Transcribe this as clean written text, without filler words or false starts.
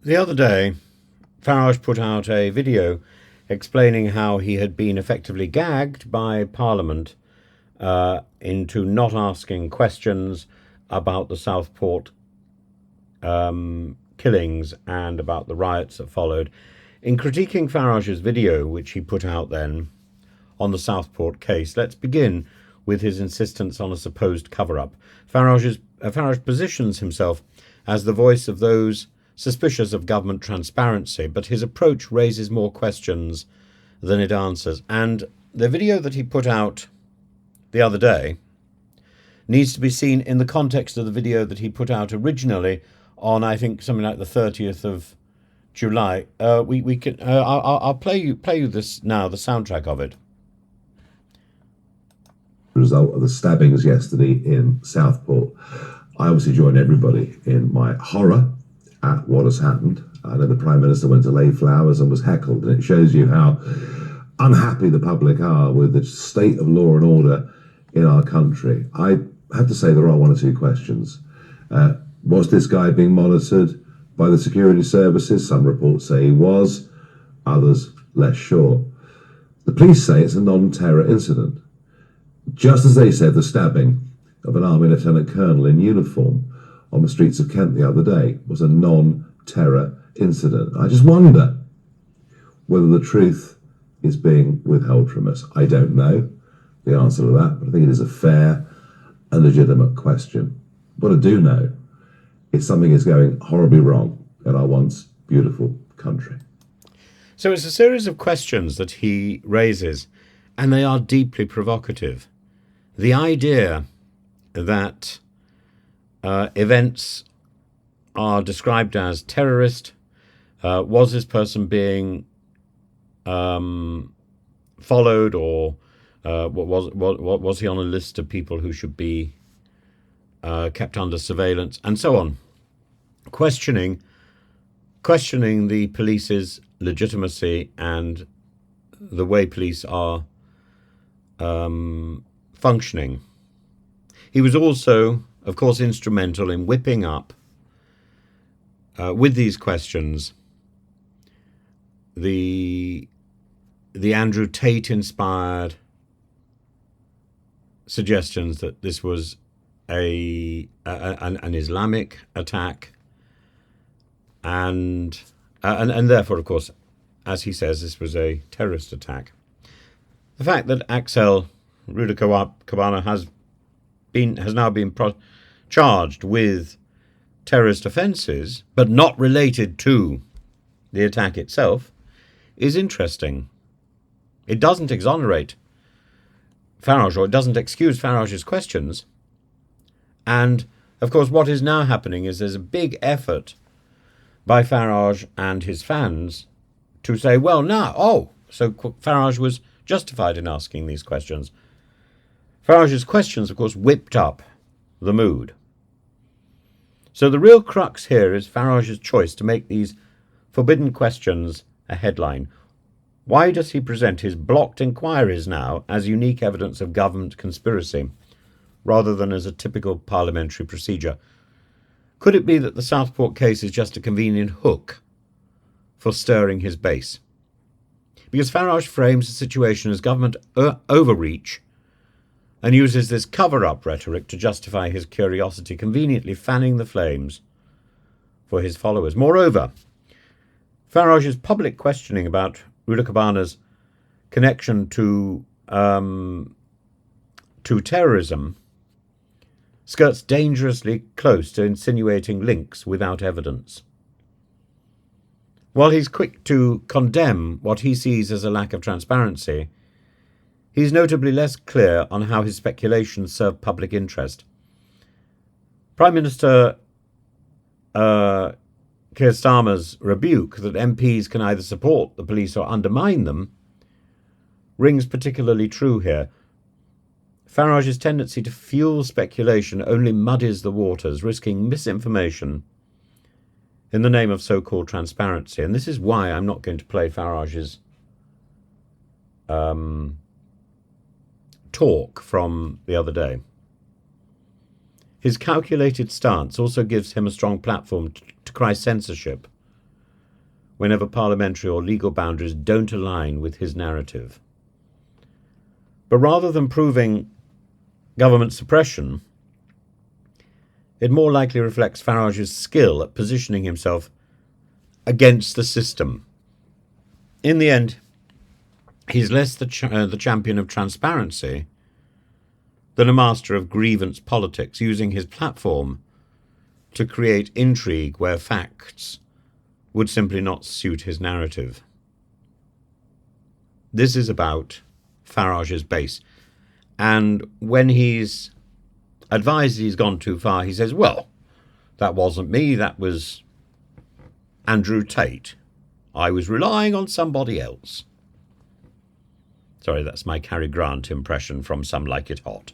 The other day, Farage put out a video explaining how he had been effectively gagged by Parliament into not asking questions about the Southport killings and about the riots that followed. In critiquing Farage's video, which he put out then on the Southport case, let's begin with his insistence on a supposed cover-up. Farage positions himself as the voice of those suspicious of government transparency, but his approach raises more questions than it answers. And the video that he put out the other day needs to be seen in the context of the video that he put out originally on, I think, something like the 30th of July. I'll play you this now, the soundtrack of it. Result of the stabbings yesterday in Southport. I obviously join everybody in my horror at what has happened. I know the Prime Minister went to lay flowers and was heckled, and it shows you how unhappy the public are with the state of law and order in our country. I have to say there are one or two questions. Was this guy being monitored by the security services? Some reports say he was, others less sure. The police say it's a non-terror incident, just as they said the stabbing of an Army Lieutenant Colonel in uniform on the streets of Kent the other day was a non-terror incident. I just wonder whether the truth is being withheld from us. I don't know the answer to that, but I think it is a fair and legitimate question. What I do know is something is going horribly wrong in our once beautiful country. So it's a series of questions that he raises, and they are deeply provocative. The idea that events are described as terrorist, was this person being followed, or was he on a list of people who should be kept under surveillance, and so on. Questioning the police's legitimacy and the way police are functioning. He was also, of course, instrumental in whipping up, with these questions, the Andrew Tate-inspired suggestions that this was an Islamic attack, and therefore, of course, as he says, this was a terrorist attack. The fact that Axel Ruda-Cabana has now been charged with terrorist offences, but not related to the attack itself, is interesting. It doesn't exonerate Farage, or it doesn't excuse Farage's questions. And, of course, what is now happening is there's a big effort by Farage and his fans to say, well, so Farage was justified in asking these questions. Farage's questions, of course, whipped up the mood. So the real crux here is Farage's choice to make these forbidden questions a headline. Why does he present his blocked inquiries now as unique evidence of government conspiracy, rather than as a typical parliamentary procedure? Could it be that the Southport case is just a convenient hook for stirring his base? Because Farage frames the situation as government overreach and uses this cover-up rhetoric to justify his curiosity, conveniently fanning the flames for his followers. Moreover, Farage's public questioning about Ruda-Cabana's connection to terrorism skirts dangerously close to insinuating links without evidence. While he's quick to condemn what he sees as a lack of transparency, he's notably less clear on how his speculations serve public interest. Prime Minister Keir Starmer's rebuke that MPs can either support the police or undermine them rings particularly true here. Farage's tendency to fuel speculation only muddies the waters, risking misinformation in the name of so-called transparency. And this is why I'm not going to play Farage's talk from the other day. His calculated stance also gives him a strong platform to cry censorship whenever parliamentary or legal boundaries don't align with his narrative. But rather than proving government suppression, it more likely reflects Farage's skill at positioning himself against the system. In the end, he's less the champion of transparency than a master of grievance politics, using his platform to create intrigue where facts would simply not suit his narrative. This is about Farage's base. And when he's advised he's gone too far, he says, well, that wasn't me, that was Andrew Tate. I was relying on somebody else. Sorry, that's my Cary Grant impression from Some Like It Hot.